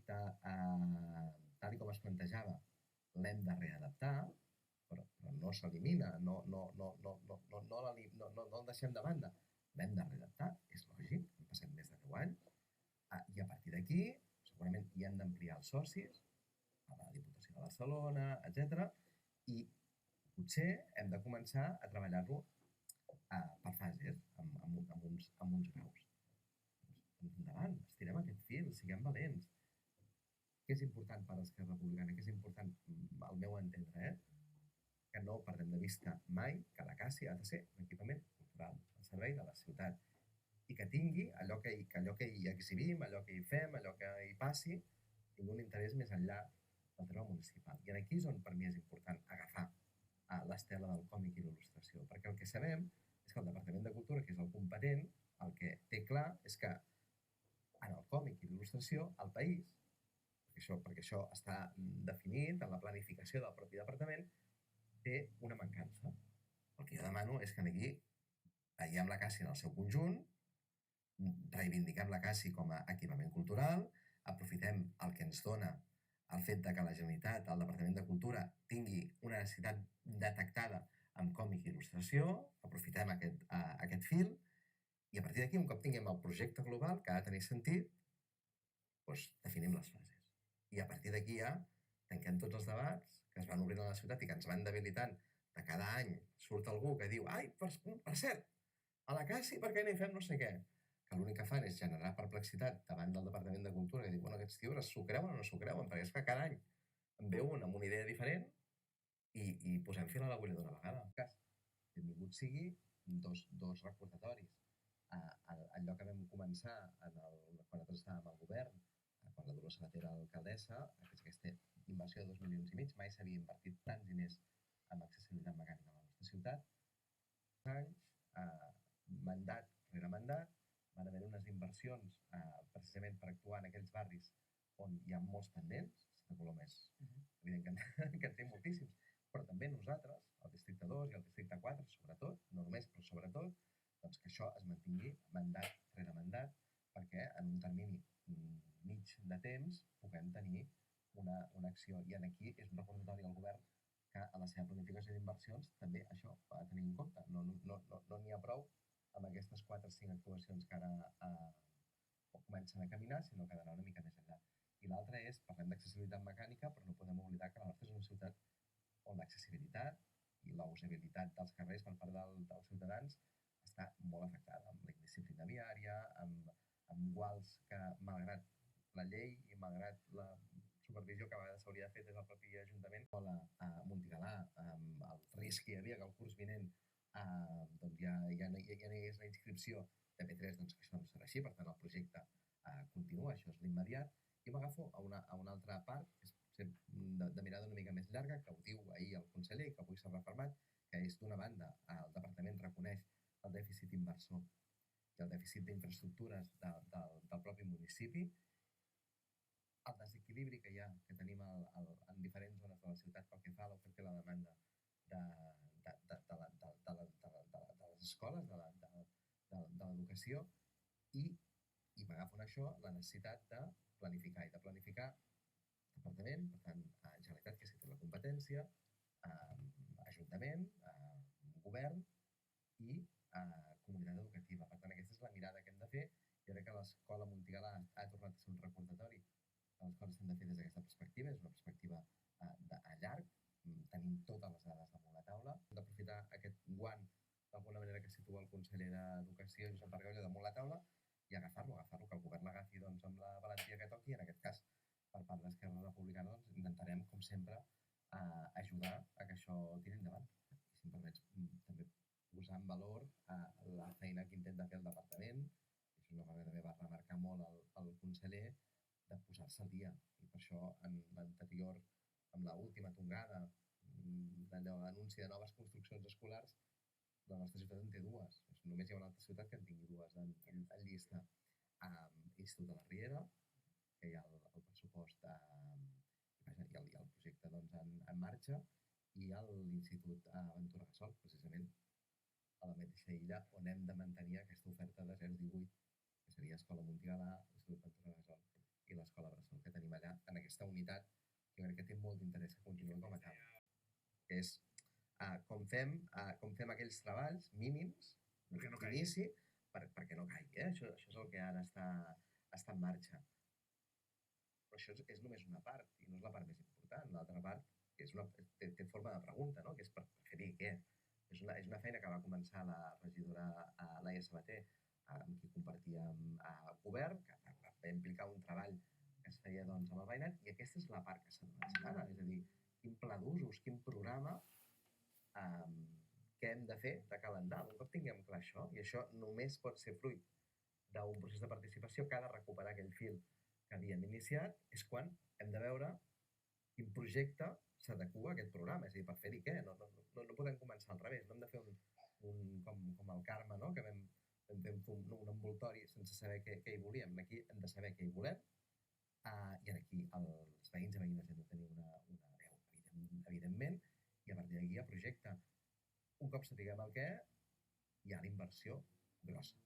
projecte, tal com es plantejava, l'hem de readaptar, però no s'elimina, no el deixem de banda. L'hem de readaptar, és lògic, han passat més de 10 anys, i a partir d'aquí segurament hi hem d'ampliar els socis a la Diputació de Barcelona, etc. I potser hem de començar a treballar-lo per fases, amb uns graus. Doncs endavant, estirem aquest fil, siguem valents. Què és important per l'Esquerra Republicana? Què és important, al meu entendre, que no perdem de vista mai que la CASI ha de ser un equipament cultural al servei de la ciutat i que tingui allò que hi exhibim, allò que hi fem, allò que hi passi, tingui un interès més enllà del terme municipal. I aquí és on per mi és important agafar l'estela del còmic i l'il·lustració, perquè el que sabem és que el Departament de Cultura, que és el competent, el que té clar és que en el còmic i l'il·lustració el país, perquè això està definit en la planificació del propi departament, té una mancança. El que jo demano és que aquí veiem la CASI en el seu conjunt, reivindiquem la CASI com a equipament cultural, aprofitem el que ens dona el fet que la Generalitat, el Departament de Cultura, tingui una necessitat detectada amb còmic i il·lustració, aprofitem aquest fil, i a partir d'aquí, un cop tinguem el projecte global, que ha de tenir sentit, doncs definim les fases. I a partir d'aquí ja tanquem tots els debats que es van obrint a la ciutat i que ens van debilitant. De cada any surt algú que diu ai, per cert, a la CASI per què no hi fem no sé què? Que l'únic que fan és generar perplexitat davant del Departament de Cultura, que diu, bueno, aquests tios s'ho creuen o no s'ho creuen, perquè és que cada any en ve un amb una idea diferent i posem fil a l'agulla d'una vegada. Benvingut sigui dos recordatoris. Allò que vam començar quan nosaltres estàvem al govern, quan la Dolors Sabater era alcaldessa, aquesta inversió de 2,5 milions, mai s'havia invertit tants diners en accessibilitat mecànica a la nostra ciutat. Anys, mandat rere mandat, van haver unes inversions precisament per actuar en aquells barris on hi ha molts pendents. Santa Coloma és evident que en té moltíssims, però també nosaltres, el districte 2 i el districte 4, sobretot, no només, però sobretot, doncs que això es mantingui mandat rere mandat, perquè en un termini mig de temps puguem tenir una acció. I aquí és un recordatori al govern que a la seva planificació d'inversions també això ho ha de tenir en compte. No n'hi ha prou amb aquestes 4 o 5 actuacions que ara comencen a caminar, sinó que ha d'anar una mica més enllà. I l'altre és, parlem d'accessibilitat mecànica, però no podem oblidar que la nostra és una ciutat on l'accessibilitat i la usabilitat dels carrers per part dels ciutadans està molt afectada, amb la indisciplina viària, amb guals que, malgrat la llei i malgrat la supervisió que a vegades s'hauria de fer des del propi Ajuntament, a Montigalà, el risc que hi havia que el curs vinent ja no hi hagués la inscripció de P3, doncs que això no serà així, per tant el projecte continua, això és l'immediat, i m'agafo a una altra part, que és de mirada una mica més llarga, que ho diu ahir el conseller i que avui s'ha refermat, que és d'una banda el departament reconeix el dèficit inversor i el dèficit d'infraestructures del propi municipi, el desequilibri que hi ha, que tenim en diferents zones de la ciutat pel que fa a l'oferta i la demanda de les escoles, de l'educació, i m'agafo en això la necessitat de planificar, i de planificar departament, per tant, Generalitat, que sí que té la competència, Ajuntament, Govern i comunitat educativa. Per tant, aquesta és la mirada que hem de fer. Jo crec que l'escola Montigalà ha tornat a ser un recordatori de les coses que hem de fer des d'aquesta perspectiva. És una perspectiva a llarg, tenim totes les dades damunt la taula. Hem d'aprofitar aquest guant, d'alguna manera, que situa el conseller d'Educació, Josep Bargalló, damunt la taula i agafar-lo, que el govern l'agafi amb la valentia que toqui. En aquest cas, per part d'Esquerra Republicana, intentarem, com sempre, ajudar a que això tiri endavant. I si em permets, també posar en valor la feina que intenta fer el departament, i això és una cosa que també va remarcar molt el conseller, de posar-se al dia. I per això, en l'anterior, amb l'última tongada, l'anunci de noves construccions escolars, la nostra ciutat en té 2. Només hi ha una altra ciutat que en tingui 2 en llista. Institut de la Riera, que hi ha el pressupost i el projecte en marxa, i l'Institut Ventura Gasol, precisament a la mateixa illa on hem de mantenir aquesta oferta de 0-18, que seria Escola Montigalà, l'Institut Ventura Gasol i l'Escola Bressol que tenim treballar en aquesta unitat que jo crec que té molt d'interès que continuï com a tal. És com fem aquells treballs mínims d'inici perquè no caigui. Això és el que ara està en marxa. Però això és només una part, i no és la part més important. L'altra part té forma de pregunta, no? Que és per fer-hi què? És una feina que va començar la regidora Laia Sabater, amb qui compartíem govern, que va implicar un treball que es feia doncs, amb el veïnat, i aquesta és la part que s'ha donat ara, és a dir, quin pla d'usos, quin programa, què hem de fer de calendar. Un cop tinguem clar això, i això només pot ser fruit d'un procés de participació que ha de recuperar aquell fil que havíem iniciat, és quan hem de veure quin projecte s'adequa a aquest programa, és a dir, per fer-hi què? No podem començar al revés, no hem de fer com el Carme, no? Que vam fer un envoltori sense saber què hi volíem. Aquí hem de saber què hi volem, i aquí els veïns i veïnes hem de tenir una veu, evidentment, i a partir d'aquí hi ha projecte. Un cop sapiguem el què, hi ha la inversió grossa.